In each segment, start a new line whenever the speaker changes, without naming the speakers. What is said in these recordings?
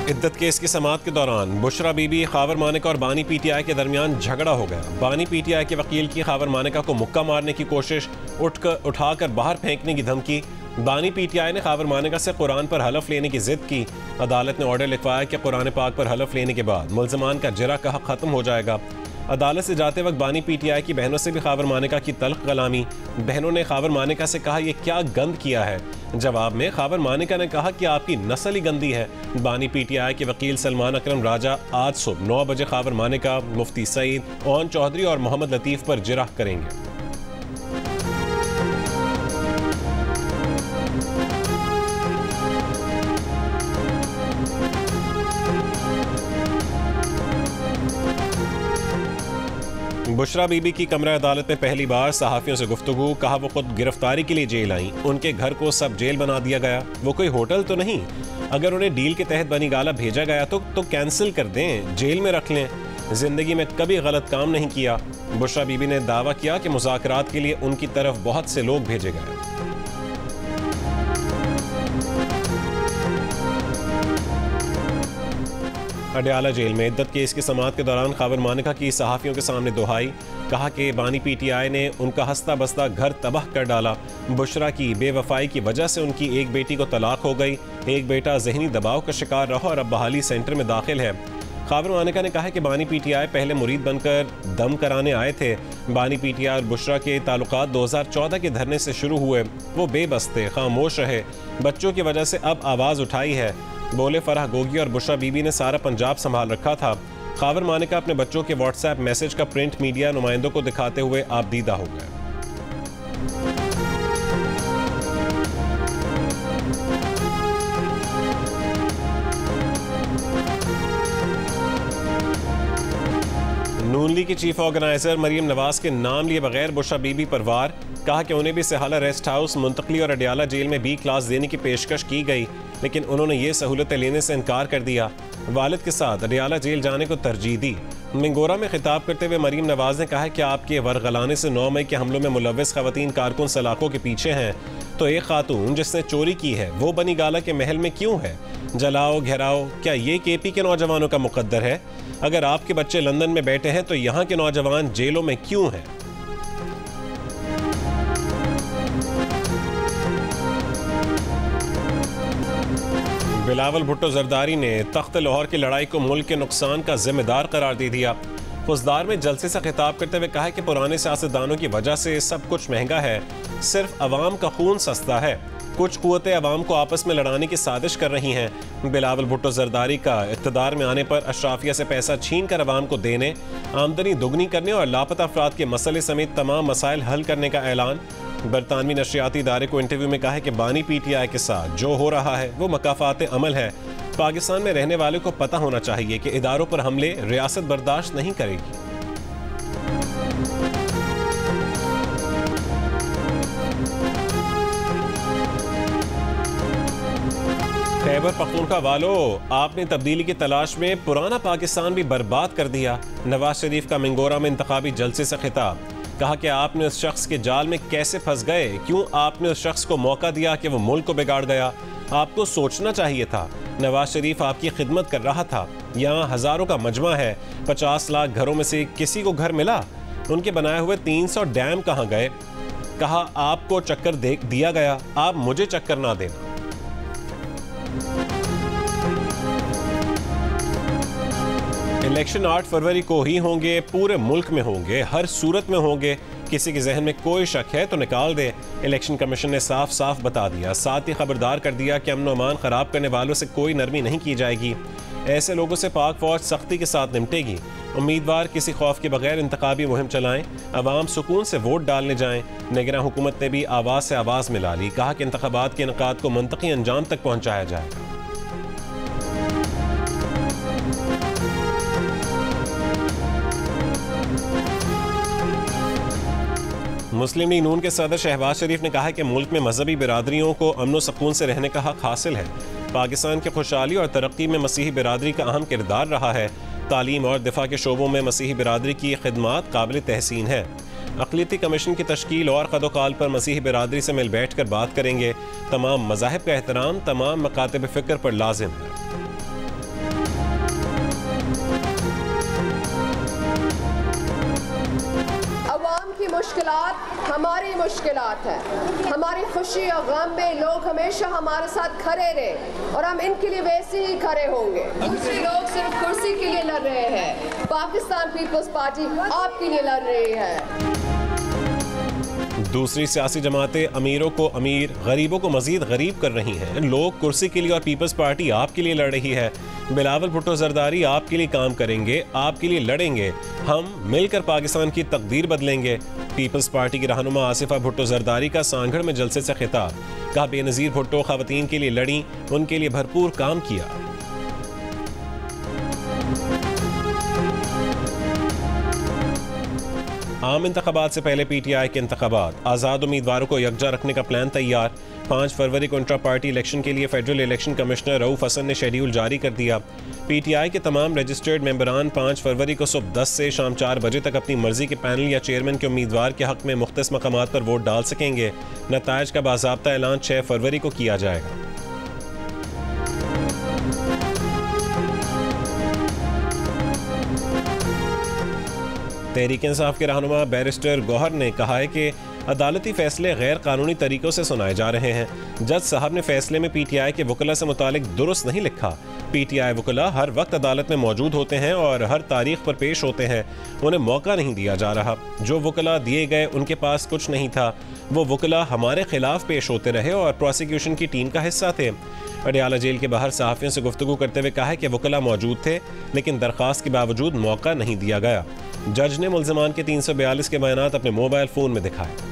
इद्दत case की समाअत के दौरान बुशरा बीबी, खावर मानिका और बानी पीटीआई के दरमियान झगड़ा हो गया। बानी पीटीआई के वकील की खावर मानिका को मुक्का मारने की कोशिश, उठाकर बाहर फेंकने की धमकी। बानी पीटीआई ने खावर मानिका से कुरान पर हलफ लेने की जिद की। अदालत ने ऑर्डर लिखवाया कि कुरान पाक पर हलफ लेने के बाद मुल्ज़िमान का जरा का हक खत्म हो जाएगा। अदालत से जाते वक्त बानी पीटीआई की बहनों से भी खावर मानिका की तल्ख कलामी। बहनों ने खावर मानिका से कहा, ये क्या गंद किया है। जवाब में खावर मानिका ने कहा कि आपकी नस्ल ही गंदी है। बानी पीटीआई के वकील सलमान अकरम राजा आज सुबह 9 बजे खावर मानिका, मुफ्ती सईद, ओन चौधरी और मोहम्मद लतीफ़ पर जिरह करेंगे। बुशरा बीबी की कमरा अदालत में पहली बार सहाफ़ियों से गुफ्तगू। कहा वो खुद गिरफ्तारी के लिए जेल आई, उनके घर को सब जेल बना दिया गया। वो कोई होटल तो नहीं, अगर उन्हें डील के तहत बनीगाला भेजा गया तो कैंसिल कर दें, जेल में रख लें। जिंदगी में कभी गलत काम नहीं किया। बुशरा बीबी ने दावा किया कि मुज़ाकरात के लिए उनकी तरफ बहुत से लोग भेजे गए। अडयाला जेल में इद्दत केस की समाअत के दौरान खावर मानिका की सहाफ़ियों के सामने दुहाई। कहा कि बानी पीटीआई ने उनका हंसता बसता घर तबाह कर डाला। बुशरा की बेवफाई की वजह से उनकी एक बेटी को तलाक हो गई। एक बेटा ज़हनी दबाव का शिकार रहा और अब बहाली सेंटर में दाखिल है। खावर मानिका ने कहा कि बानी पीटीआई पहले मुरीद बनकर दम कराने आए थे। बानी पीटीआई और बुशरा के ताल्लुकात 2014 के धरने से शुरू हुए। वो बेबस थे, खामोश रहे, बच्चों की वजह से अब आवाज़ उठाई है। बोले फराह गोगी और बुशरा बीबी ने सारा पंजाब संभाल रखा था। खावर मानिका अपने बच्चों के व्हाट्सएप मैसेज का प्रिंट मीडिया नुमाइंदों को दिखाते हुए आपदीदा हो गए। नून लीग की चीफ ऑर्गेनाइजर मरीम नवाज के नाम लिए बगैर बुशरा बीबी पर वार। कहा कि उन्हें भी सहाला रेस्ट हाउस मुंतकली और अडयाला जेल में B क्लास देने की पेशकश की गई, लेकिन उन्होंने ये सहूलतें लेने से इनकार कर दिया। वालिद के साथ अडयाला जेल जाने को तरजीह दी। मिंगोरा में खिताब करते हुए मरीम नवाज ने कहा कि आपके वरगलाने से 9 मई के हमलों में मुलव्वस खवातीन कारकुन सलाखों के पीछे हैं, तो एक खातून जिसने चोरी की है वो बनीगाला के महल में क्यों है? जलाओ घेराओ, क्या ये KP के नौजवानों का मुकद्दर है? अगर आपके बच्चे लंदन में बैठे हैं तो यहाँ के नौजवान जेलों में क्यों हैं? बिलावल भुट्टो जरदारी ने तख्त लाहौर की लड़ाई को मुल्क के नुकसान का जिम्मेदार करार दे दिया। खुशदार में जलसे से खिताब करते हुए कहा कि पुराने सियासतदानों की वजह से सब कुछ महंगा है, सिर्फ अवाम का खून सस्ता है। कुछ कुव्वतें अवाम को आपस में लड़ाने की साजिश कर रही हैं। बिलावल भुट्टो जरदारी का इक़्तिदार में आने पर अशराफिया से पैसा छीन कर अवाम को देने, आमदनी दुगनी करने और लापता अफराद के मसले समेत तमाम मसाइल हल करने का ऐलान। बरतानवी नशरियाती इदारे को इंटरव्यू में कहा है कि बानी पीटीआई के साथ जो हो रहा है वो मकाफात अमल है। पाकिस्तान में रहने वाले को पता होना चाहिए कि इदारों पर हमले रियासत बर्दाश्त नहीं करेगी। खैबर पख्तूनख्वा वालों, आपने तब्दीली की तलाश में पुराना पाकिस्तान भी बर्बाद कर दिया। नवाज शरीफ का मिंगोरा में इंतखाबी जलसे से खिताब। कहा कि आपने उस शख्स के जाल में कैसे फंस गए, क्यों आपने उस शख्स को मौका दिया कि वो मुल्क को बिगाड़ गया? आपको सोचना चाहिए था। नवाज शरीफ आपकी खिदमत कर रहा था। यहाँ हज़ारों का मजमा है, 50 लाख घरों में से किसी को घर मिला? उनके बनाए हुए 300 डैम कहाँ गए? कहा आपको चक्कर दिया गया, आप मुझे चक्कर ना देना। इलेक्शन 8 फरवरी को ही होंगे, पूरे मुल्क में होंगे, हर सूरत में होंगे। किसी के जहन में कोई शक है तो निकाल दे। इलेक्शन कमीशन ने साफ साफ बता दिया, साथ ही खबरदार कर दिया कि अमन अमान खराब करने वालों से कोई नरमी नहीं की जाएगी। ऐसे लोगों से पाक फौज सख्ती के साथ निपटेगी। उम्मीदवार किसी खौफ के बगैर इंतखाबी मुहिम चलाएं, अवाम सुकून से वोट डालने जाएं। निगरान हुकूमत ने भी आवाज़ से आवाज़ मिला ली। कहा कि इंतखाबात के इनकाद को मंतकी अंजाम तक पहुँचाया जाएगा। मुस्लिम लीग नून के सदर शहबाज शरीफ ने कहा कि मुल्क में मजहबी बिरादरियों को अमन व सुकून से रहने का हक हासिल है। पाकिस्तान की खुशहाली और तरक्की में मसीही बिरादरी का अहम किरदार रहा है। तालीम और दिफा के शोबों में मसीही बिरादरी की खिदमात काबिल तहसीन है। अक़लियती कमीशन की तश्कील और कदोकाल पर मसीही बिरादरी से मिल बैठ कर बात करेंगे। तमाम मज़ाहिब का एहतराम तमाम मकातिब फ़िक्र पर लाजिम है।
आपकी मुश्किलात हमारी मुश्किलात हैं। हमारी खुशी और गम में लोग हमेशा हमारे साथ खड़े रहे और हम इनके लिए वैसे ही खड़े होंगे। दूसरे लोग सिर्फ कुर्सी के लिए लड़ रहे हैं, पाकिस्तान पीपल्स पार्टी आपके लिए लड़ रही है।
दूसरी सियासी जमातें अमीरों को अमीर, गरीबों को मजीद गरीब कर रही हैं। लोग कुर्सी के लिए और पीपल्स पार्टी आपके लिए लड़ रही है। बिलावल भुट्टो जरदारी आपके लिए काम करेंगे, आपके लिए लड़ेंगे। हम मिलकर पाकिस्तान की तकदीर बदलेंगे। पीपल्स पार्टी की रहनुमा आसिफा भुट्टो जरदारी का सांगड़ में जलसे से खिताब। कहा, बेनज़ीर भुट्टो खवातीन के लिए लड़ी, उनके लिए भरपूर काम किया। आम इंतखाबात से पहले पीटीआई के इंतखाबात, आज़ाद उम्मीदवारों को यकजा रखने का प्लान तैयार। 5 फरवरी को इंट्रा पार्टी इलेक्शन के लिए federal election commissioner Rauf Hasan ने शेड्यूल जारी कर दिया। पीटीआई के तमाम रजिस्टर्ड मेंबरान 5 फरवरी को सुबह 10 से शाम 4 बजे तक अपनी मर्जी के पैनल या चेयरमैन के उम्मीदवार के हक में मुख्तलिफ मकामात पर वोट डाल सकेंगे। नताइज का बाज़ाब्ता ऐलान 6 फरवरी को किया जाएगा। तहरीक इंसाफ के रहनुमा बैरिस्टर गौहर ने कहा है कि अदालती फैसले गैर कानूनी तरीकों से सुनाए जा रहे हैं। जज साहब ने फैसले में पीटीआई के वकला से मुतालिक दुरुस्त नहीं लिखा। पीटीआई वकला हर वक्त अदालत में मौजूद होते हैं और हर तारीख पर पेश होते हैं, उन्हें मौका नहीं दिया जा रहा। जो वकला दिए गए उनके पास कुछ नहीं था, वो वकला हमारे खिलाफ पेश होते रहे और प्रोसिक्यूशन की टीम का हिस्सा थे। अडयाला जेल के बाहर सहाफ़ियों से गुफ्तगू करते हुए कहा है कि वकला मौजूद थे, लेकिन दरख्वास्त के बावजूद मौका नहीं दिया गया। जज ने मुल्ज़िमान के 342 के बयानात अपने मोबाइल फ़ोन में दिखाए।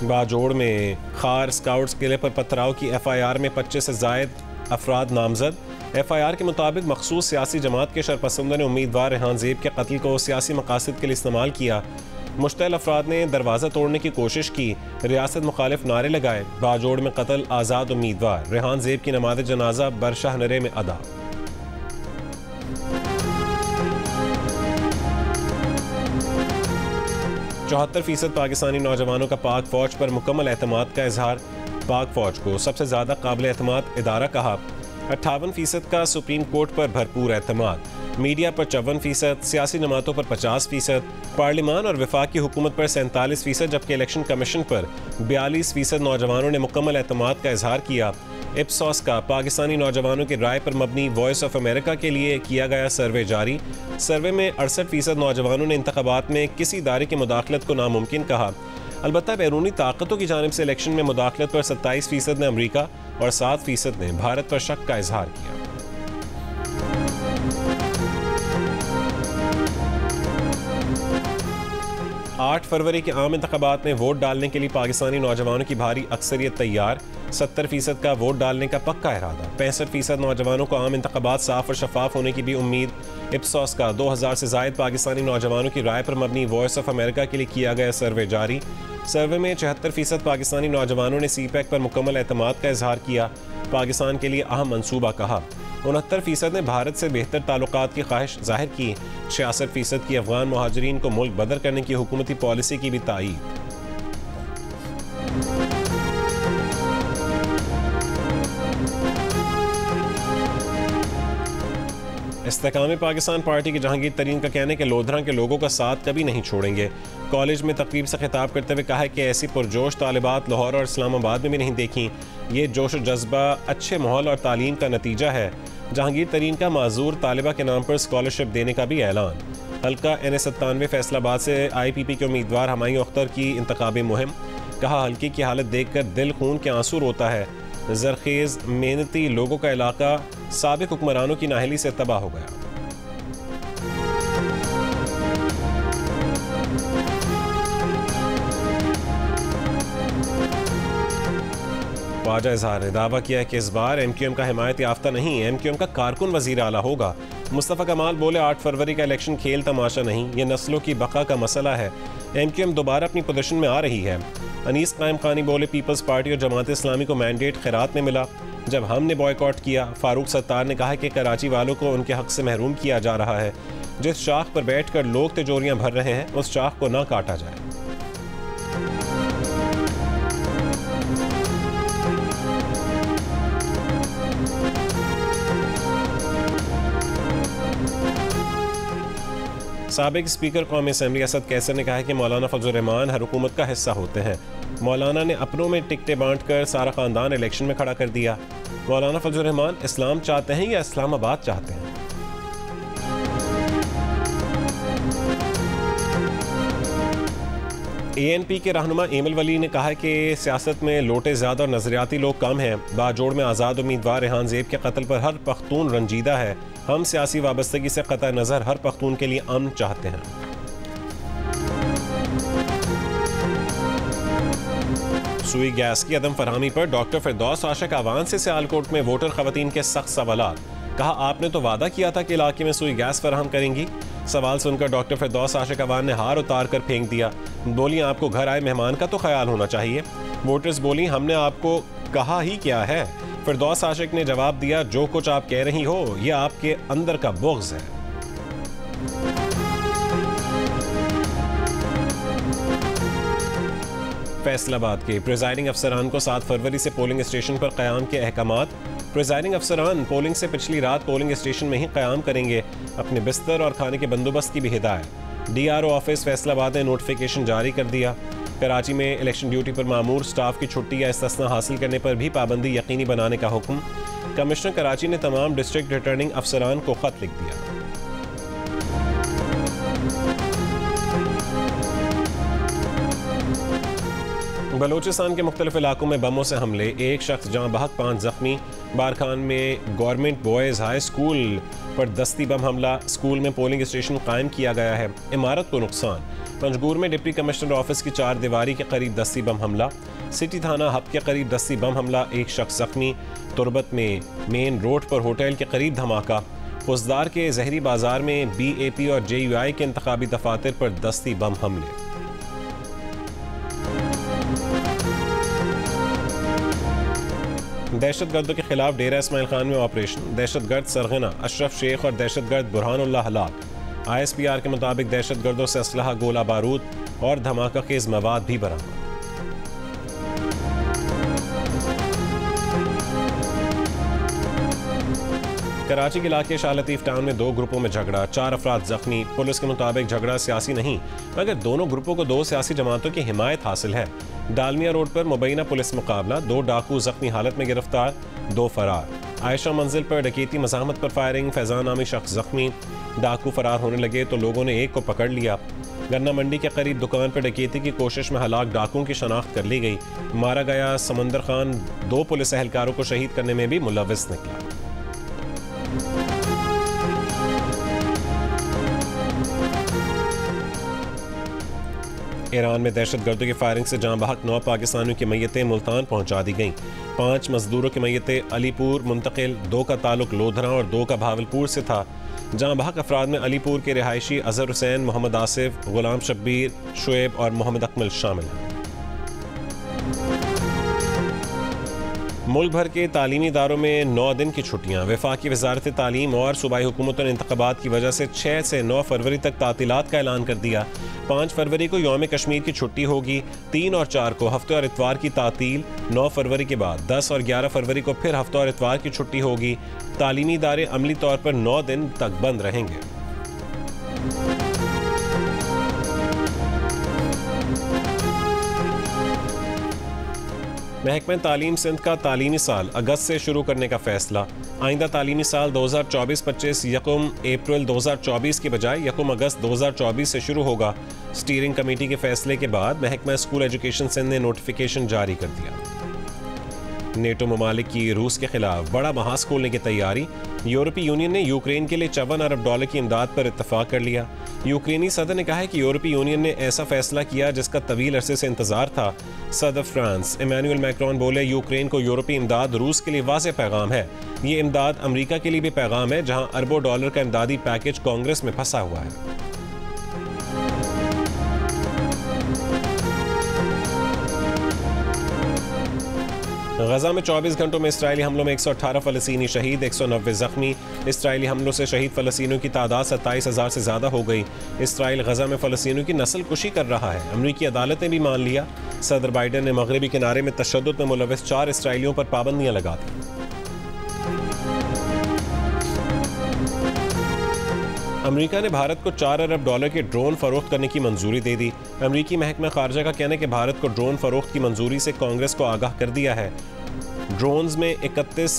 बाजोड़ में खार स्काउट्स किले पर पथराव की एफआईआर में 25 से ज़ायद अफराद नामजद। एफआईआर के मुताबिक मखसूस सियासी जमात के शरपसंदों ने उम्मीदवार रेहान ज़ेब के कत्ल को सियासी मकासद के लिए इस्तेमाल किया। मुश्तल अफराद ने दरवाज़ा तोड़ने की कोशिश की, रियासत मुखालिफ नारे लगाए। बाजोड़ में कत्ल आज़ाद उम्मीदवार रेहान ज़ेब की नमाज़ जनाजा बरशाह नरे में अदा। %74 पाकिस्तानी नौजवानों का पाक फ़ौज पर मुकम्मल एतमाद का इजहार। पाक फ़ौज को सबसे ज़्यादा काबिल एतमाद इदारा कहा। 58% का सुप्रीम कोर्ट पर भरपूर एतमाद। मीडिया पर 54%, सियासी जमातों पर 50%, पार्लिमान और वफाकी हुकूमत पर 47%, जबकि इलेक्शन कमीशन पर 42% नौजवानों ने मुकम्मल एतमाद का इजहार किया। इप्सॉस का पाकिस्तानी नौजवानों की राय पर मबनी वॉइस ऑफ अमेरिका के लिए किया गया सर्वे जारी। सर्वे में 68% नौजवानों ने इंतखाबात में किसी इदारे की मुदाखलत को नामुमकिन कहा। अलबत्ता बैरूनी ताकतों की जानिब से इलेक्शन में मुदाखलत पर 27% ने अमरीका और 7% ने भारत पर शक का इजहार किया। आठ फरवरी के आम इंतखाबात में वोट डालने के लिए पाकिस्तानी नौजवानों की भारी अक्सरियत तैयार। 70% का वोट डालने का पक्का इरादा। 65% नौजवानों को आम इंतखाबात साफ और शफाफ होने की भी उम्मीद। इप्सॉस का 2000 से ज़ायद पाकिस्तानी नौजवानों की राय पर मबनी वॉइस ऑफ अमेरिका के लिए किया गया सर्वे जारी। सर्वे में 74% पाकिस्तानी नौजवानों ने CPEC पर मुकम्मल एतमाद का इजहार किया। पाकिस्तान के लिए अहम मंसूबा कहा। 69% ने भारत से बेहतर ताल्लुकात की ख्वाहिश जाहिर की। 66% की अफगान मुहाजिरीन को मुल्क बदर करने की हुकूमती पॉलिसी की भी तायीद। इस्तेकाम पाकिस्तान पार्टी के जहांगीर तरीन का कहना है कि लोधरा के लोगों का साथ कभी नहीं छोड़ेंगे। कॉलेज में तकरीब से खिताब करते हुए कहा है कि ऐसी पुरजोश तालिबात लाहौर और इस्लामाबाद में भी नहीं देखी। ये जोश और जज्बा अच्छे माहौल और तालीम का नतीजा है। जहांगीर तरीन का माजूर तालिबा के नाम पर स्कॉलरशिप देने का भी ऐलान। हल्का NS97 फैसलाबाद से IPP के उम्मीदवार हमायूं अख्तर की इंतखाबी मुहिम। कहा, हल्के की हालत देखकर दिल खून के आंसू रोता है। जरखेज मेहनती लोगों का इलाका साबिक हुक्मरानों की नाहली से तबाह हो गया। ख्वाजा इजहार ने दावा किया है कि इस बार MQM का हिमायत याफ्ता नहीं, MQM का कारकुन वजीर आला होगा। मुस्तफ़ा कमाल बोले, 8 फरवरी का इलेक्शन खेल तमाशा नहीं, ये नस्लों की बका का मसला है। MQM दोबारा अपनी पोजीशन में आ रही है। अनीस कायम खानी बोले, पीपल्स पार्टी और जमात इस्लामी को मैंडेट खैरात में मिला जब हमने बॉयकॉट किया। फारूक सत्तार ने कहा कि कराची वालों को उनके हक से महरूम किया जा रहा है। जिस शाख पर बैठकर लोग तिजोरियां भर रहे हैं उस शाख को ना काटा जाए। साबिक स्पीकर कौमी असम्बली असद कैसर ने कहा है कि मौलाना फजल रहमान हर हुकूमत का हिस्सा होते हैं। मौलाना ने अपनों में टिकटें बांट कर सारा ख़ानदान इलेक्शन में खड़ा कर दिया। मौलाना फजल रहमान इस्लाम चाहते हैं या इस्लामाबाद चाहते हैं? ANP के रहनुमा एमल वली ने कहा कि सियासत में लोटे ज़्यादा और नज़रियाती लोग कम हैं। बाजोड़ में आज़ाद उम्मीदवार रेहान ज़ेब के कत्ल पर हर पख्तून रंजीदा है। हम सियासी वाबस्तगी से क़तई नज़र हर पख्तून के लिए अमन चाहते हैं। सुई गैस की अदम फरहमी पर डॉक्टर फिरदौस आशिक आवान से सियालकोट में वोटर खवातीन के सख्त सवालात। कहा, आपने तो वादा किया था कि इलाके में सुई गैस फराहम करेंगी। सवाल सुनकर डॉक्टर फिरदौस आशिक आवान ने हार उतार कर फेंक दिया। बोली, आपको घर आए मेहमान का तो ख्याल होना चाहिए। वोटर्स बोली, हमने आपको कहा ही क्या है। फिरदौस आशिक ने जवाब दिया, जो कुछ आप कह रही हो यह आपके अंदर का बुग़्ज़ है। फैसलाबाद के प्रिजाइडिंग अफसरान को 7 फरवरी से पोलिंग स्टेशन पर क़याम के अहकामात। प्रिजाइडिंग अफसरान पोलिंग से पिछली रात पोलिंग स्टेशन में ही क़याम करेंगे। अपने बिस्तर और खाने के बंदोबस्त की भी हिदायत। DRO ऑफिस फैसलाबाद ने नोटिफिकेशन जारी कर दिया। कराची में इलेक्शन ड्यूटी पर मामूर स्टाफ की छुट्टी या इस्तिस्ना हासिल करने पर भी पाबंदी यकीनी बनाने का हुक्म। कमिश्नर कराची ने तमाम डिस्ट्रिक्ट रिटर्निंग अफसरान को खत लिख दिया। बलूचिस्तान के मुख्तलिफ इलाकों में बमों से हमले, एक शख्स जहाँ बहक 5 जख्मी। बारखान में गवर्नमेंट बॉयज़ हाई स्कूल पर दस्ती बम हमला। स्कूल में पोलिंग स्टेशन कायम किया गया है, इमारत को नुकसान। पंजगूर में डिप्टी कमिश्नर ऑफिस की 4 दीवारी के करीब दस्ती बम हमला। सिटी थाना हब के करीब दस्ती बम हमला, एक शख्स जख्मी। तुरबत में मेन रोड पर होटल के करीब धमाका। खुजदार के जहरी बाजार में BAP और JUI के इंतखाबी दफातर पर दस्ती बम हमले। दहशतगर्दों के खिलाफ डेरा इस्माइल खान में ऑपरेशन। दहशतगर्द सरगना अशरफ शेख और दहशतगर्द बुरहानुल्लाह हलाक। ISPR के मुताबिक दहशतगर्दों से असलहा, गोला बारूद और धमाका खेज मवाद भी बरामद। कराची के इलाके शाह लतीफ टाउन में 2 ग्रुपों में झगड़ा, 4 अफराद जख्मी। पुलिस के मुताबिक झगड़ा सियासी नहीं मगर दोनों ग्रुपों को 2 सियासी जमातों की हिमायत हासिल है। डालमिया रोड पर मुबैना पुलिस मुकाबला, 2 डाकू जख्मी हालत में गिरफ्तार, 2 फरार। आयशा मंजिल पर डकैती मज़ाहमत पर फायरिंग, फैजान नामी शख्स जख्मी। डाकू फरार होने लगे तो लोगों ने एक को पकड़ लिया। गन्ना मंडी के करीब दुकान पर डकैती की कोशिश में हलाक डाकुओं की शनाख्त कर ली गई। मारा गया समंदर खान 2 पुलिस एहलकारों को शहीद करने में भी मुलव्विस निकला। ईरान में दहशतगर्दों की फायरिंग से जाँ बहक 9 पाकिस्तानियों की मैयतें मुल्तान पहुंचा दी गईं। 5 मजदूरों की मैयतें अलीपुर मुंतकिल, 2 का ताल्लुक लोधरा और 2 का भावलपुर से था। जाँ बहक अफराद में अलीपुर के रिहायशी अजहर हुसैन, मोहम्मद आसिफ, गुलाम शब्बीर, शुएब और मोहम्मद अकमल शामिल हैं। मुल्क भर के तालीमी इदारों में 9 दिन की छुट्टियाँ। वफाकी वजारत तालीम और सूबाई हुकूमतों ने इंतखाबात की वजह से 6 से 9 फरवरी तक तातीलात का ऐलान कर दिया। 5 फरवरी को यौम कश्मीर की छुट्टी होगी। 3 और 4 को हफ्ते और इतवार की तातील। 9 फरवरी के बाद 10 और 11 फरवरी को फिर हफ्ते और इतवार की छुट्टी होगी। तालीमी इदारे अमली तौर पर 9 दिन तक बंद रहेंगे। महकमा तालीम सिंध का तालीमी साल अगस्त से शुरू करने का फैसला। आइंदा तालीमी साल 2024-25 यकम अप्रैल 2024 के बजाय यकम अगस्त 2024 से शुरू होगा। स्टीयरिंग कमेटी के फैसले के बाद महकमा स्कूल एजुकेशन सिंध ने नोटिफिकेशन जारी कर दिया। नेटो ममालिक की रूस के खिलाफ बड़ा महाज खोलने की तैयारी। यूरोपीय यूनियन ने यूक्रेन के लिए $54 अरब की इमदाद पर इत्तफाक कर लिया। यूक्रेनी सदर ने कहा है कि यूरोपीय यूनियन ने ऐसा फैसला किया जिसका तवील अरसे से इंतजार था। सदर फ्रांस इमैनुअल मैक्रोन बोले, यूक्रेन को यूरोपीय इमदाद रूस के लिए वाज़ेह पैगाम है। ये इमदाद अमरीका के लिए भी पैगाम है, जहां अरबों डॉलर का इमदादी पैकेज कांग्रेस में फंसा हुआ है। गजा में 24 घंटों में इसराइली हमलों में 118 फ़लस्तीनी शहीद, 190 जख्मी। इसराइली हमलों से शहीद फ़लस्तीनियों की तादाद 27,000 से ज़्यादा हो गई। इसराइल गजा में फ़लस्तीनियों की नस्ल कुशी कर रहा है, अमरीकी अदालत ने भी मान लिया। सदर बाइडन ने मगरबी किनारे में तशद्दुद में मुलव्विस 4 इसराइलियों पर पाबंदियां लगा दी। अमेरिका ने भारत को $4 अरब के ड्रोन फरोख्त करने की मंजूरी दे दी। अमेरिकी महकमा खारजा का कहना है कि भारत को ड्रोन फरोख्त की मंजूरी से कांग्रेस को आगाह कर दिया है। ड्रोन्स में 31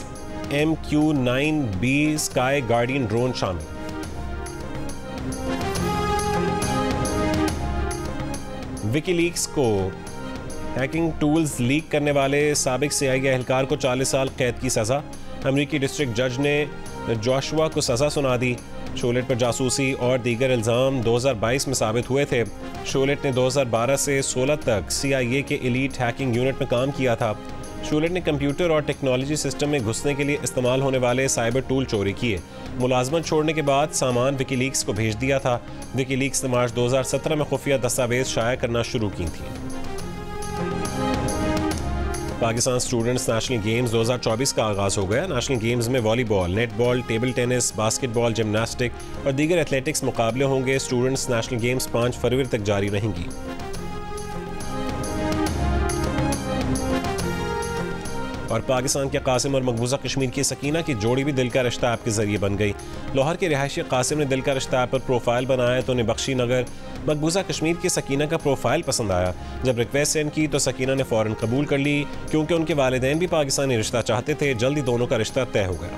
MQ-9B स्काई गार्डियन ड्रोन शामिल। विकीलीक्स को हैकिंग टूल्स लीक करने वाले साबिक CIA एहलकार को 40 साल कैद की सज़ा। अमेरिकी डिस्ट्रिक्ट जज ने जोशुआ को सज़ा सुना दी। शोलेट पर जासूसी और दीगर इल्ज़ाम 2022 में साबित हुए थे। शोलेट ने 2012 से 16 तक CIA के एलीट हैकिंग यूनिट में काम किया था। शोलेट ने कंप्यूटर और टेक्नोलॉजी सिस्टम में घुसने के लिए इस्तेमाल होने वाले साइबर टूल चोरी किए। मुलाजमत छोड़ने के बाद सामान विकीलीक्स को भेज दिया था। विकीलीक्स ने मार्च 2017 में खुफिया दस्तावेज शाया करना शुरू की थी। पाकिस्तान स्टूडेंट्स नेशनल गेम्स 2024 का आगाज़ हो गया। नेशनल गेम्स में volleyball, netball, table tennis, basketball, gymnastic और दीगर एथलेटिक्स मुकाबले होंगे। स्टूडेंट्स नेशनल गेम्स 5 फरवरी तक जारी रहेंगी। और पाकिस्तान के कासिम और मकबूजा कश्मीर की सकीना की जोड़ी भी दिल का रिश्ता ऐप के जरिए बन गई। लाहौर के रिहायशी कासिम ने दिल का रिश्ता ऐप पर प्रोफाइल बनाया तो उन्हें बख्शी नगर मकबूजा कश्मीर की सकीना का प्रोफाइल पसंद आया। जब रिक्वेस्ट सेंड की तो सकीना ने फ़ौरन कबूल कर ली, क्योंकि उनके वालिदैन भी पाकिस्तानी रिश्ता चाहते थे। जल्दी दोनों का रिश्ता तय हो गया।